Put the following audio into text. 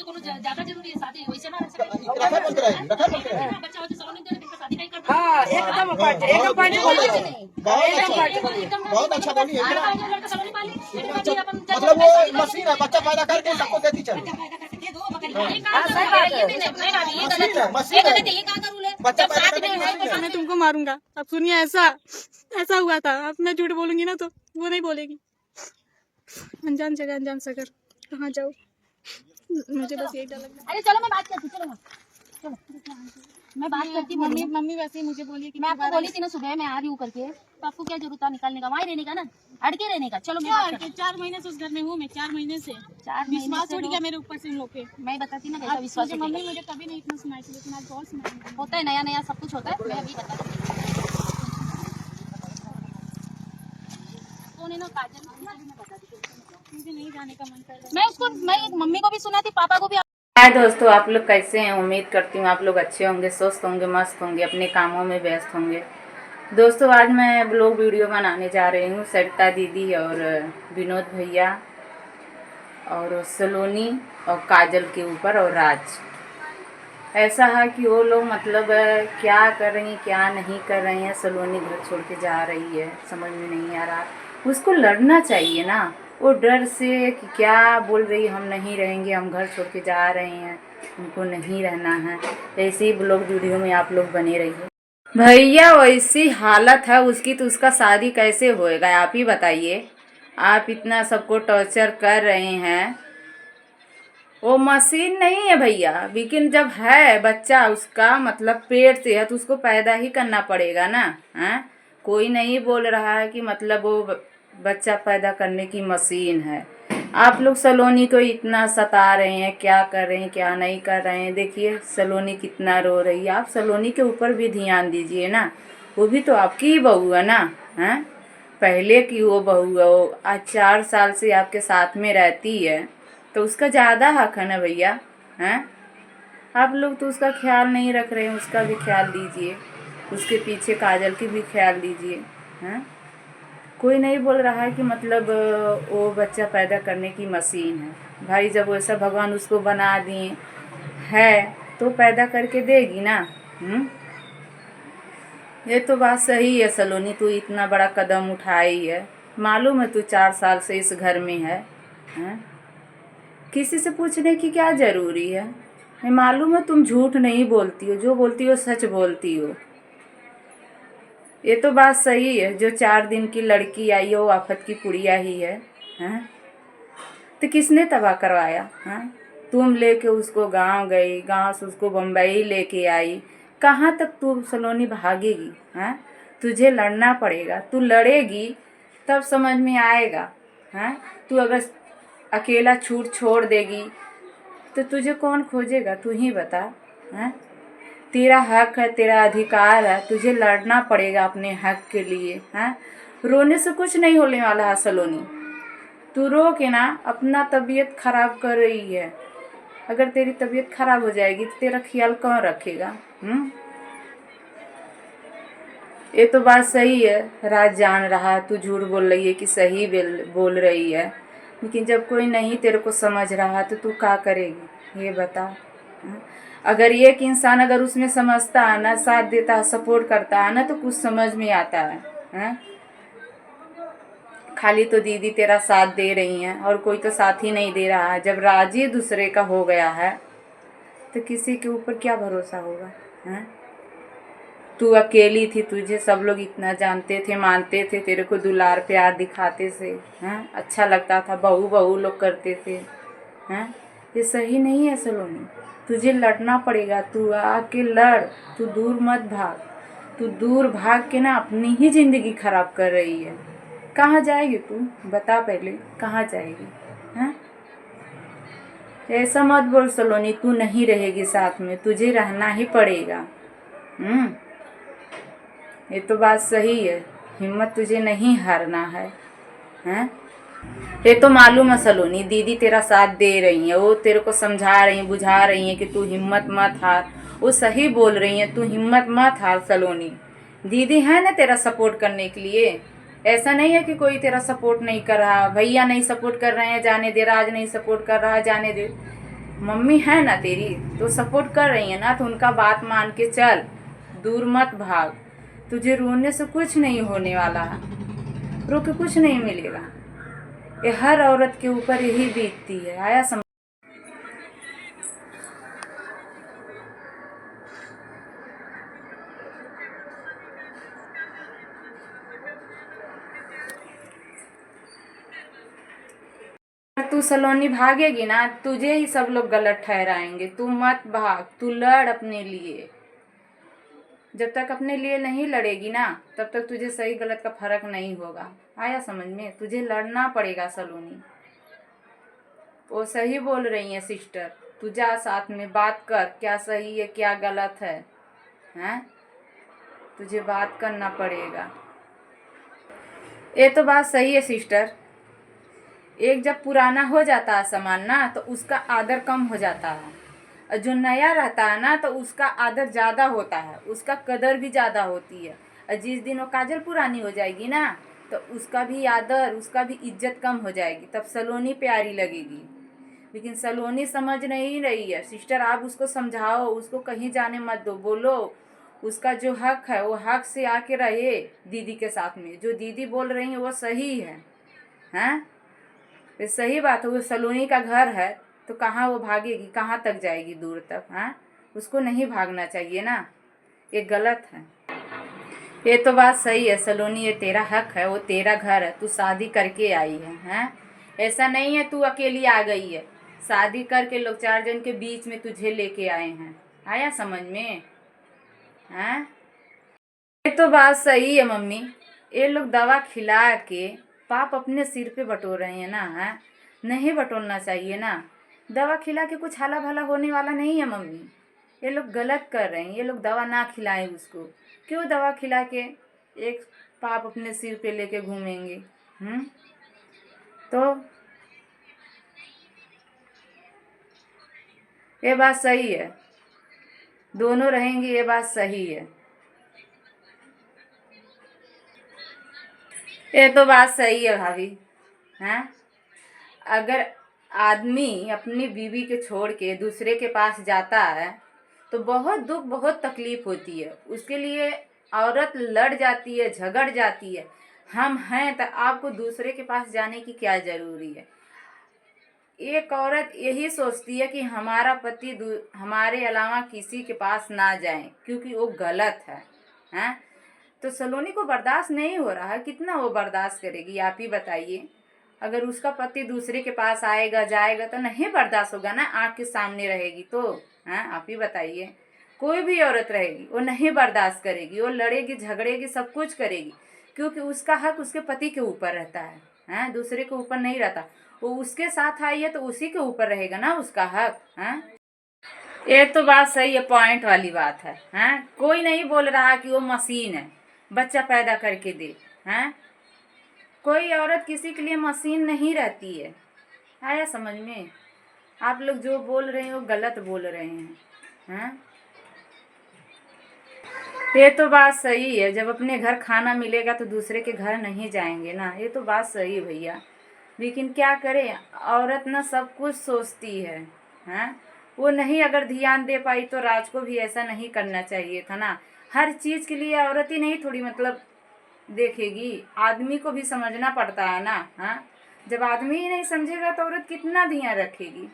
ज्यादा जरूरी है शादी वैसे ना रखा बोलते रहे बच्चा हो तो सलोनी दे बिना शादी नहीं करता। हाँ एकदम बहुत अच्छा बोली है लड़का सलोनी पाली मतलब वो मशीन है बच्चा पैदा करके सबको देती चली मशीन है बच्चा पैदा करके मैं तुमको मारूंगा। अब सुनिए ऐसा हुआ था। अब मैं झूठ बोलूंगी ना तो वो नहीं बोलेगी। अनजान जगह अनजान सगर कहाँ जाओ, मुझे बस यही डर लगता है। अरे चलो मैं बात करती चलो मैं बात करती मम्मी वैसे ही मुझे बोली कि मैं आपको बोली थी ना सुबह मैं आ रही हूँ करके, तो आपको क्या जरूरत था निकालने का, वहीं रहने का ना, अड़के रहने का। चलो मैं 4 महीने से उस घर में हूँ। मैं 4 महीने से 4 विश्वास उठ गया मेरे ऊपर से इन लोग के। मैं बताती ना कैसा विश्वास मम्मी मुझे कभी नहीं इतना सुनाई थी, लेकिन आज बहुत सुनाई। होता है, नया नया सब कुछ होता है। मैं अभी बताती कौन है ना काजल, मुझे नहीं जाने का मन कर रहा। मैं उसको मैं मम्मी को भी सुना थी पापा को भी। हाय दोस्तों, आप लोग कैसे हैं? उम्मीद करती हूँ आप लोग अच्छे होंगे, स्वस्थ होंगे, मस्त होंगे, अपने कामों में व्यस्त होंगे। दोस्तों आज मैं ब्लॉग वीडियो बनाने जा रही हूँ सरिता दीदी और विनोद भैया और सलोनी और काजल के ऊपर और राज। ऐसा है कि वो लोग मतलब क्या कर रही हैं क्या नहीं कर रही हैं। सलोनी घर छोड़ के जा रही है, समझ में नहीं आ रहा। उसको लड़ना चाहिए ना, वो डर से कि क्या बोल रही है, हम नहीं रहेंगे, हम घर छोड़ के जा रहे हैं, हमको नहीं रहना है। ऐसे ही ब्लॉग वीडियो में आप लोग बने रहिए। भैया वैसी हालत है उसकी तो उसका शादी कैसे होएगा आप ही बताइए। आप इतना सबको टॉर्चर कर रहे हैं। वो मशीन नहीं है भैया, लेकिन जब है बच्चा उसका मतलब पेट से है तो उसको पैदा ही करना पड़ेगा ना। हैं, कोई नहीं बोल रहा है कि मतलब वो बच्चा पैदा करने की मशीन है। आप लोग सलोनी को इतना सता रहे हैं, क्या कर रहे हैं क्या नहीं कर रहे हैं। देखिए सलोनी कितना रो रही है। आप सलोनी के ऊपर भी ध्यान दीजिए ना, वो भी तो आपकी ही बहू है ना। हैं, पहले की वो बहू है, वो आज 4 साल से आपके साथ में रहती है तो उसका ज़्यादा हक है ना भैया। हैं, आप लोग तो उसका ख्याल नहीं रख रहे हैं, उसका भी ख्याल दीजिए, उसके पीछे काजल की भी ख्याल दीजिए। हैं, कोई नहीं बोल रहा है कि मतलब वो बच्चा पैदा करने की मशीन है। भाई जब वैसा भगवान उसको बना दिए है तो पैदा करके देगी ना। ये तो बात सही है सलोनी, तू इतना बड़ा कदम उठाई है। मालूम है तू 4 साल से इस घर में है। हैं, किसी से पूछने की क्या ज़रूरी है। मैं मालूम है तुम झूठ नहीं बोलती हो, जो बोलती हो सच बोलती हो। ये तो बात सही है, जो 4 दिन की लड़की आई है वो आफत की पुड़िया ही है। हैं, तो किसने तबाह करवाया? हैं, तुम लेके उसको गांव गई, गांव से उसको बम्बई लेके आई। कहाँ तक तू सलोनी भागेगी? हैं, तुझे लड़ना पड़ेगा, तू लड़ेगी तब समझ में आएगा। हैं, तू अगर अकेला छूट छोड़ देगी तो तुझे कौन खोजेगा, तू ही बता। हैं, तेरा हक है, तेरा अधिकार है, तुझे लड़ना पड़ेगा अपने हक के लिए। हैं, रोने से कुछ नहीं होने वाला है सलोनी। तू रो के ना अपना तबीयत खराब कर रही है। अगर तेरी तबीयत खराब हो जाएगी तो तेरा ख्याल कौन रखेगा? ये तो बात सही है, राज जान रहा है तू झूठ बोल रही है कि सही बोल रही है, लेकिन जब कोई नहीं तेरे को समझ रहा तो तू क्या करेगी ये बता। अगर एक इंसान अगर उसमें समझता है ना, साथ देता है, सपोर्ट करता है ना तो कुछ समझ में आता है। खाली तो दीदी तेरा साथ दे रही हैं और कोई तो साथ ही नहीं दे रहा है। जब राजी दूसरे का हो गया है तो किसी के ऊपर क्या भरोसा होगा। हैं, तू अकेली थी, तुझे सब लोग इतना जानते थे, मानते थे, तेरे को दुलार प्यार दिखाते थे। हैं, अच्छा लगता था, बहू बहू लोग करते थे। हैं, ये सही नहीं है सलोनी, तुझे लड़ना पड़ेगा। तू आके लड़, तू दूर मत भाग। तू दूर भाग के ना अपनी ही ज़िंदगी खराब कर रही है। कहाँ जाएगी तू बता, पहले कहाँ जाएगी? हैं, ऐसा मत बोल सलोनी, तू नहीं रहेगी साथ में, तुझे रहना ही पड़ेगा। ये तो बात सही है, हिम्मत तुझे नहीं हारना है। हैं, ये तो मालूम है सलोनी, दीदी तेरा साथ दे रही है, वो तेरे को समझा रही हैं, बुझा रही हैं कि तू हिम्मत मत हार। वो सही बोल रही हैं, तू हिम्मत मत हार सलोनी। दीदी है ना तेरा सपोर्ट करने के लिए। ऐसा नहीं है कि कोई तेरा सपोर्ट नहीं कर रहा। भैया नहीं सपोर्ट कर रहे हैं, जाने दे। राज नहीं सपोर्ट कर रहा, जाने दे। मम्मी है ना तेरी, तो सपोर्ट कर रही है ना, तो उनका बात मान के चल, दूर मत भाग। तुझे रोने से कुछ नहीं होने वाला है, रो के कुछ नहीं मिलेगा। ये हर औरत के ऊपर यही बीतती है। आया समझ? तू सलोनी भागेगी ना, तुझे ही सब लोग गलत ठहराएंगे। तू मत भाग, तू लड़ अपने लिए। जब तक अपने लिए नहीं लड़ेगी ना, तब तक तुझे सही गलत का फर्क नहीं होगा। आया समझ में? तुझे लड़ना पड़ेगा सलोनी। वो सही बोल रही है सिस्टर, तू जा साथ में बात कर, क्या सही है क्या गलत है, हैं? तुझे बात करना पड़ेगा। ये तो बात सही है सिस्टर। एक जब पुराना हो जाता है सामान ना, तो उसका आदर कम हो जाता है, और जो नया रहता है ना, तो उसका आदर ज़्यादा होता है, उसका कदर भी ज़्यादा होती है। और जिस दिन वो काजल पुरानी हो जाएगी ना, तो उसका भी आदर, उसका भी इज्जत कम हो जाएगी, तब सलोनी प्यारी लगेगी। लेकिन सलोनी समझ नहीं रही है सिस्टर। आप उसको समझाओ, उसको कहीं जाने मत दो, बोलो उसका जो हक है वो हक से आके रहे दीदी के साथ में। जो दीदी बोल रही है वो सही है, हैं? ये सही बात है। वो सलोनी का घर है, तो कहाँ वो भागेगी, कहाँ तक जाएगी, दूर तक, हैं? उसको नहीं भागना चाहिए ना, ये गलत है। ये तो बात सही है सलोनी, ये तेरा हक है, वो तेरा घर है, तू शादी करके आई है, हैं? ऐसा नहीं है तू अकेली आ गई है, शादी करके लोग 4 जन के बीच में तुझे लेके आए हैं। आया समझ में? हैं? ये तो बात सही है मम्मी। ये लोग दवा खिला के पाप अपने सिर पे बटोर रहे हैं ना, हैं? नहीं बटोरना चाहिए ना। दवा खिला के कुछ हाला भला होने वाला नहीं है मम्मी। ये लोग गलत कर रहे हैं। ये लोग दवा ना खिलाएं उसको। क्यों दवा खिला के एक पाप अपने सिर पे लेके घूमेंगे? तो ये बात सही है, दोनों रहेंगे, ये बात सही है। ये तो बात सही है भाभी, हैं? अगर आदमी अपनी बीवी के छोड़ के दूसरे के पास जाता है तो बहुत दुख, बहुत तकलीफ होती है उसके लिए। औरत लड़ जाती है, झगड़ जाती है। हम हैं तो आपको दूसरे के पास जाने की क्या ज़रूरी है? एक औरत यही सोचती है कि हमारा पति हमारे अलावा किसी के पास ना जाए, क्योंकि वो गलत है, हैं? तो सलोनी को बर्दाश्त नहीं हो रहा है, कितना वो बर्दाश्त करेगी आप ही बताइए। अगर उसका पति दूसरे के पास आएगा जाएगा तो नहीं बर्दाश्त होगा ना, आँख के सामने रहेगी तो, हैं? आप ही बताइए। कोई भी औरत रहेगी वो नहीं बर्दाश्त करेगी, वो लड़ेगी, झगड़ेगी, सब कुछ करेगी, क्योंकि उसका हक उसके पति के ऊपर रहता है, हैं? दूसरे के ऊपर नहीं रहता। वो उसके साथ आई है तो उसी के ऊपर रहेगा ना उसका हक, हैं? ये तो बात सही है, पॉइंट वाली बात है, हैं? कोई नहीं बोल रहा कि वो मशीन है, बच्चा पैदा करके दे, हैं? कोई औरत किसी के लिए मशीन नहीं रहती है। आया समझ में? आप लोग जो बोल रहे हैं वो गलत बोल रहे हैं? ये तो बात सही है, जब अपने घर खाना मिलेगा तो दूसरे के घर नहीं जाएंगे ना, ये तो बात सही है भैया। लेकिन क्या करें, औरत ना सब कुछ सोचती है, हैं? वो नहीं अगर ध्यान दे पाई तो राज को भी ऐसा नहीं करना चाहिए था ना। हर चीज़ के लिए औरत ही नहीं थोड़ी मतलब देखेगी, आदमी को भी समझना पड़ता है ना, हाँ? जब आदमी ही नहीं समझेगा तो औरत कितना ध्यान रखेगी?